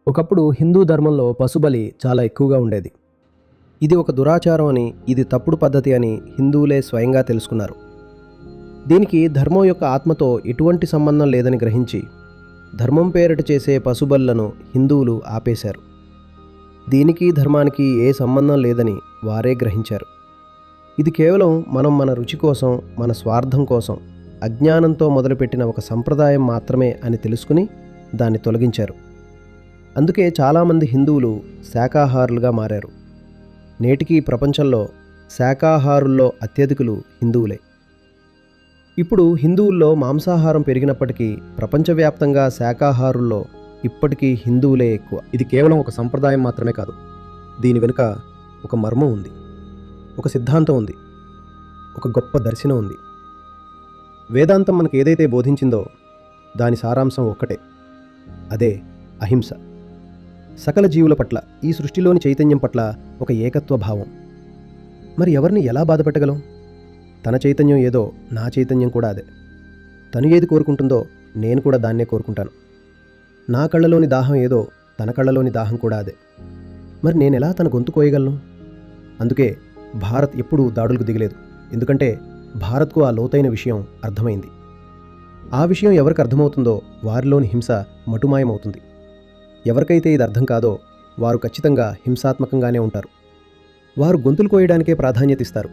ఒకప్పుడు హిందూ ధర్మంలో పశుబలి చాలా ఎక్కువగా ఉండేది. ఇది ఒక దురాచారం అని, ఇది తప్పుడు పద్ధతి అని హిందువులే స్వయంగా తెలుసుకున్నారు. దీనికి ధర్మం యొక్క ఆత్మతో ఎటువంటి సంబంధం లేదని గ్రహించి ధర్మం పేరిట చేసే పశుబలులను హిందువులు ఆపేశారు. దీనికి ధర్మానికి ఏ సంబంధం లేదని వారే గ్రహించారు. ఇది కేవలం మన రుచి కోసం, మన స్వార్థం కోసం అజ్ఞానంతో మొదలుపెట్టిన ఒక సంప్రదాయం మాత్రమే అని తెలుసుకుని దాన్ని తొలగించారు. అందుకే చాలామంది హిందువులు శాకాహారులుగా మారారు. నేటికీ ప్రపంచంలో శాకాహారుల్లో అత్యధికులు హిందువులే. ఇప్పుడు హిందువుల్లో మాంసాహారం పెరిగినప్పటికీ ప్రపంచవ్యాప్తంగా శాకాహారుల్లో ఇప్పటికీ హిందువులే ఎక్కువ. ఇది కేవలం ఒక సంప్రదాయం మాత్రమే కాదు. దీని వెనుక ఒక మర్మం ఉంది, ఒక సిద్ధాంతం ఉంది, ఒక గొప్ప దర్శనం ఉంది. వేదాంతం మనకు ఏదైతే బోధించిందో దాని సారాంశం ఒక్కటే, అదే అహింస. సకల జీవుల పట్ల, ఈ సృష్టిలోని చైతన్యం పట్ల ఒక ఏకత్వ భావం. మరి ఎవరిని ఎలా బాధపెట్టగలం? తన చైతన్యం ఏదో నా చైతన్యం కూడా అదే. తను ఏది కోరుకుంటుందో నేను కూడా దాన్నే కోరుకుంటాను. నా కళ్ళలోని దాహం ఏదో తన కళ్ళలోని దాహం కూడా అదే. మరి నేనెలా తన గొంతు కోయగలను? అందుకే భారత్ ఎప్పుడూ దాడులకు దిగలేదు. ఎందుకంటే భారత్కు ఆ లోతైన విషయం అర్థమైంది. ఆ విషయం ఎవరికి అర్థమవుతుందో వారిలోని హింస మటుమాయమవుతుంది. ఎవరికైతే ఇది అర్థం కాదో వారు ఖచ్చితంగా హింసాత్మకంగానే ఉంటారు. వారు గొంతులు కోయడానికే ప్రాధాన్యత ఇస్తారు.